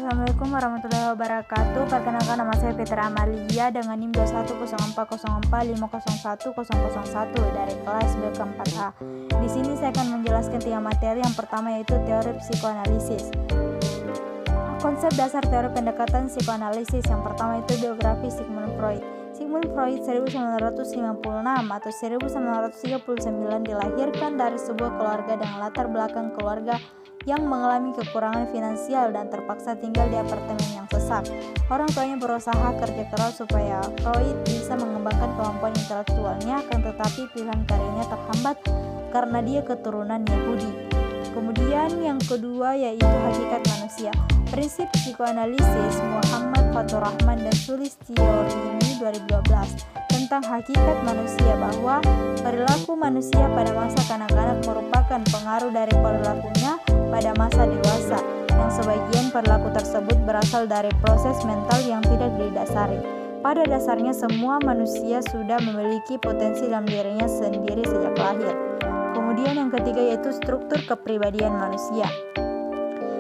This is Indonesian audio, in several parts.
Assalamualaikum warahmatullahi wabarakatuh. Perkenalkan, nama saya Petra Amalia dengan NIM 210404501001 dari kelas B keempat A. Di sini saya akan menjelaskan 3 materi. Yang pertama yaitu teori psikoanalisis. Konsep dasar teori pendekatan psikoanalisis. Yang pertama itu biografi Sigmund Freud. Sigmund Freud 1956 atau 1939 dilahirkan dari sebuah keluarga dengan latar belakang keluarga yang mengalami kekurangan finansial dan terpaksa tinggal di apartemen yang sesak. Orang tuanya berusaha kerja keras supaya Freud bisa mengembangkan kemampuan intelektualnya, akan tetapi pilihan karirnya terhambat karena dia keturunan Yahudi. Kemudian yang kedua yaitu hakikat manusia. Prinsip psikoanalisis Muhammad Fathur Rahman dan Sulistyorini 2012 tentang hakikat manusia, bahwa perilaku manusia pada masa kanak-kanak merupakan pengaruh dari perilakunya pada masa dewasa, yang sebagian perilaku tersebut berasal dari proses mental yang tidak didasari. Pada dasarnya semua manusia sudah memiliki potensi dalam dirinya sendiri sejak lahir. Kemudian yang ketiga yaitu struktur kepribadian manusia.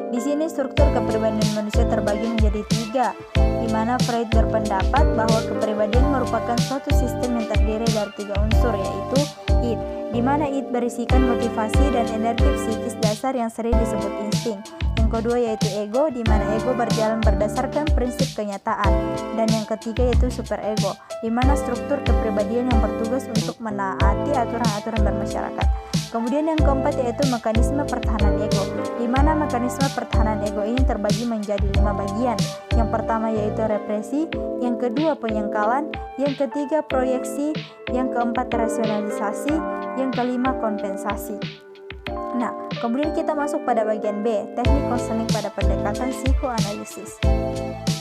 Di sini struktur kepribadian manusia terbagi menjadi 3, di mana Freud berpendapat bahwa kepribadian merupakan suatu sistem yang terdiri dari 3 unsur, yaitu id, di mana id berisikan motivasi dan energi psikis dasar yang sering disebut insting. Yang kedua yaitu ego, di mana ego berjalan berdasarkan prinsip kenyataan. Dan yang ketiga yaitu superego, di mana struktur kepribadian yang bertugas untuk menaati aturan-aturan bermasyarakat. Kemudian yang keempat yaitu mekanisme pertahanan ego, di mana mekanisme pertahanan ego ini terbagi menjadi 5 bagian. Yang pertama yaitu represi, yang kedua penyangkalan, yang ketiga proyeksi, yang keempat rasionalisasi, yang kelima kompensasi. Nah, kemudian kita masuk pada bagian B, teknik konseling pada pendekatan psikoanalisis.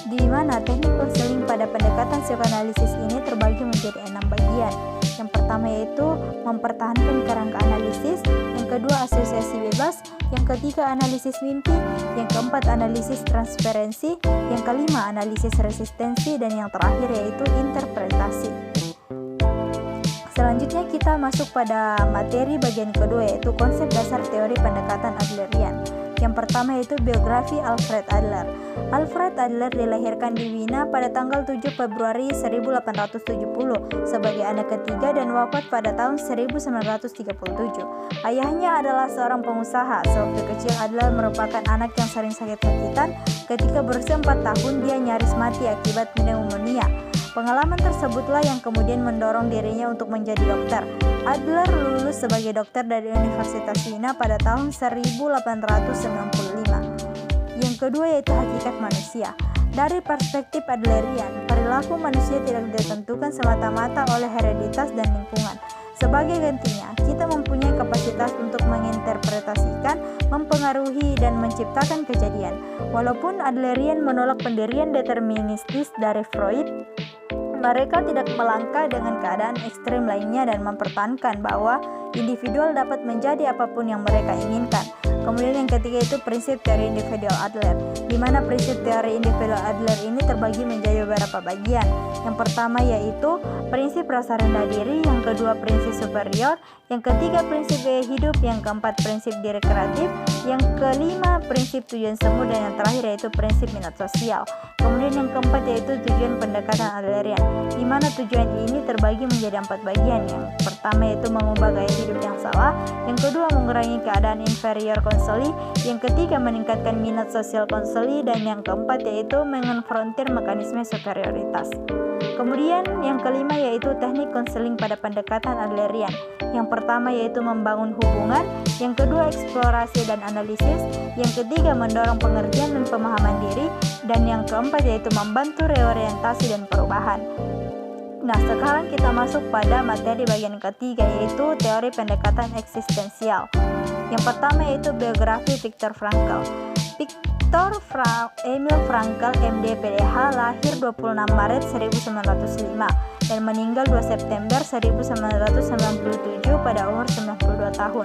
Di mana teknik konseling pada pendekatan psikoanalisis ini terbagi menjadi 6 bagian. Yang pertama yaitu mempertahankan kerangka analisis, yang kedua asosiasi bebas, yang ketiga analisis mimpi, yang keempat analisis transferensi, yang kelima analisis resistensi, dan yang terakhir yaitu interpretasi. Selanjutnya kita masuk pada materi bagian kedua yaitu konsep dasar teori pendekatan Adlerian. Yang pertama yaitu biografi Alfred Adler. Alfred Adler dilahirkan di Wina pada tanggal 7 Februari 1870 sebagai anak ketiga dan wafat pada tahun 1937. Ayahnya adalah seorang pengusaha. Sewaktu kecil Adler merupakan anak yang sering sakit-sakitan. Ketika berusia 4 tahun dia nyaris mati akibat pneumonia. Pengalaman tersebutlah yang kemudian mendorong dirinya untuk menjadi dokter. Adler lulus sebagai dokter dari Universitas Wina pada tahun 1895. Yang kedua yaitu hakikat manusia. Dari perspektif Adlerian, perilaku manusia tidak ditentukan semata-mata oleh hereditas dan lingkungan. Sebagai gantinya, kita mempunyai kapasitas untuk menginterpretasikan, mempengaruhi, dan menciptakan kejadian. Walaupun Adlerian menolak pendirian deterministis dari Freud, mereka tidak melangkah dengan keadaan ekstrem lainnya dan mempertahankan bahwa individual dapat menjadi apapun yang mereka inginkan. Kemudian yang ketiga itu prinsip teori individual Adler, di mana prinsip teori individual Adler ini terbagi menjadi beberapa bagian. Yang pertama yaitu prinsip rasa rendah diri, yang kedua prinsip superior, yang ketiga prinsip gaya hidup, yang keempat prinsip diri kreatif, yang kelima prinsip tujuan semu, dan yang terakhir yaitu prinsip minat sosial. Kemudian yang keempat yaitu tujuan pendekatan Adlerian, di mana tujuan ini terbagi menjadi 4 bagian. Yang pertama yaitu mengubah gaya hidup yang salah, yang kedua mengurangi keadaan inferior konseli, yang ketiga meningkatkan minat sosial konseli, dan yang keempat yaitu mengonfrontir mekanisme superioritas. Kemudian yang kelima yaitu teknik konseling pada pendekatan Adlerian. Yang pertama yaitu membangun hubungan, yang kedua eksplorasi dan analisis, yang ketiga mendorong pengertian dan pemahaman diri, dan yang keempat yaitu membantu reorientasi dan perubahan. Nah, sekarang kita masuk pada materi bagian ketiga yaitu teori pendekatan eksistensial. Yang pertama yaitu biografi Viktor Frankl. Emil Frankl, MD, PDH, lahir 26 Maret 1905 dan meninggal 2 September 1997 pada umur 92 tahun.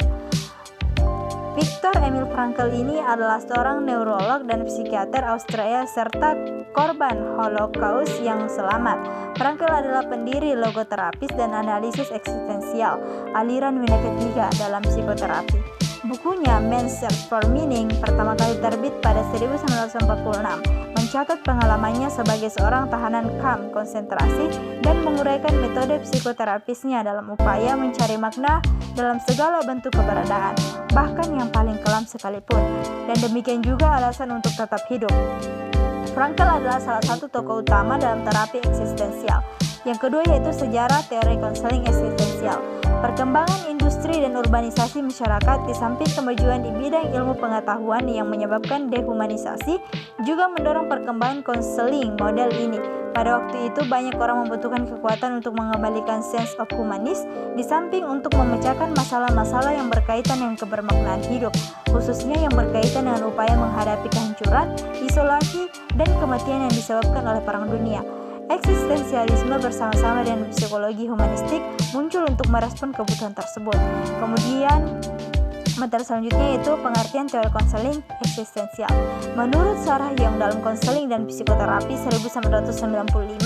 Viktor Emil Frankl ini adalah seorang neurolog dan psikiater Austria serta korban Holocaust yang selamat. Frankl adalah pendiri logoterapis dan analisis eksistensial, aliran Wina ketiga dalam psikoterapi. bukunya Man's Search for Meaning, pertama kali terbit pada 1946, mencatat pengalamannya sebagai seorang tahanan kamp konsentrasi dan menguraikan metode psikoterapisnya dalam upaya mencari makna dalam segala bentuk keberadaan, bahkan yang paling kelam sekalipun, dan demikian juga alasan untuk tetap hidup. Frankl adalah salah satu tokoh utama dalam terapi eksistensial. Yang kedua yaitu sejarah teori konseling eksistensial. Perkembangan industri dan urbanisasi masyarakat di samping kemajuan di bidang ilmu pengetahuan yang menyebabkan dehumanisasi juga mendorong perkembangan konseling model ini. Pada waktu itu banyak orang membutuhkan kekuatan untuk mengembalikan sense of humanis di samping untuk memecahkan masalah-masalah yang berkaitan dengan kebermaknaan hidup, khususnya yang berkaitan dengan upaya menghadapi kehancuran, isolasi, dan kematian yang disebabkan oleh perang dunia. Eksistensialisme bersama-sama dengan psikologi humanistik muncul untuk merespon kebutuhan tersebut. Kemudian materi selanjutnya yaitu pengertian teori konseling eksistensial. Menurut Sarah Young dalam Konseling dan Psikoterapi 1995,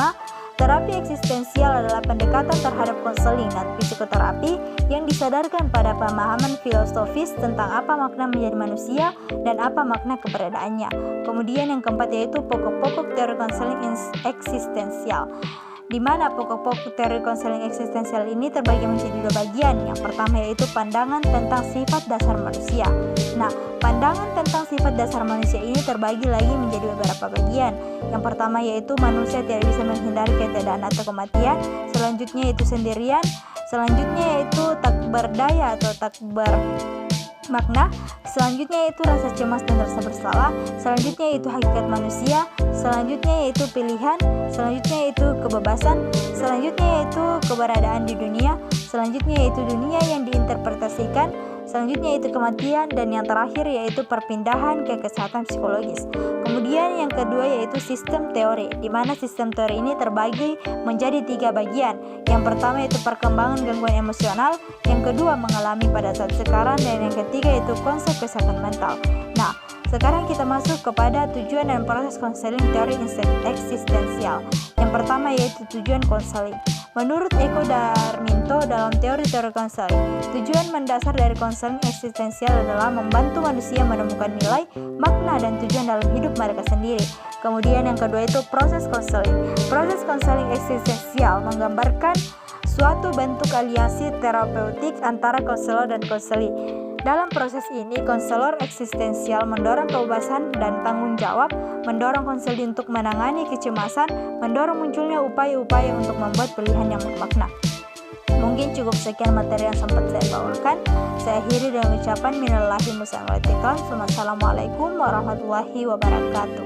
terapi eksistensial adalah pendekatan terhadap konseling dan psikoterapi yang disadarkan pada pemahaman filosofis tentang apa makna menjadi manusia dan apa makna keberadaannya. Kemudian yang keempat yaitu pokok-pokok teori konseling eksistensial, di mana pokok-pokok teori konseling eksistensial ini terbagi menjadi dua bagian. Yang pertama yaitu pandangan tentang sifat dasar manusia. Nah, pandangan tentang sifat dasar manusia ini terbagi lagi menjadi beberapa bagian. Yang pertama yaitu manusia tidak bisa menghindari ketiadaan atau kematian. Selanjutnya yaitu sendirian. Selanjutnya yaitu tak berdaya atau tak bermakna. Selanjutnya yaitu rasa cemas dan rasa bersalah. Selanjutnya yaitu hakikat manusia. Selanjutnya yaitu pilihan. Selanjutnya yaitu kebebasan. Selanjutnya yaitu keberadaan di dunia. Selanjutnya yaitu dunia yang diinterpretasikan. Selanjutnya yaitu kematian, dan yang terakhir yaitu perpindahan ke kesehatan psikologis. Kemudian yang kedua yaitu sistem teori, di mana sistem teori ini terbagi menjadi tiga bagian. Yang pertama yaitu perkembangan gangguan emosional, yang kedua mengalami pada saat sekarang, dan yang ketiga yaitu konsep kesehatan mental. Nah, sekarang kita masuk kepada tujuan dan proses konseling teori eksistensial. Yang pertama yaitu tujuan konseling. Menurut Eko Darminto dalam teori-teori konseling, tujuan mendasar dari konseling eksistensial adalah membantu manusia menemukan nilai, makna, dan tujuan dalam hidup mereka sendiri. Kemudian yang kedua itu proses konseling. Proses konseling eksistensial menggambarkan suatu bentuk aliansi terapeutik antara konselor dan konseli. Dalam proses ini, konselor eksistensial mendorong kebebasan dan tanggung jawab, mendorong konseli untuk menangani kecemasan, mendorong munculnya upaya-upaya untuk membuat pilihan yang bermakna. Mungkin cukup sekian materi yang sempat saya bawakan. Saya akhiri dengan ucapan minallahi musan wal itikam. Wassalamualaikum warahmatullahi wabarakatuh.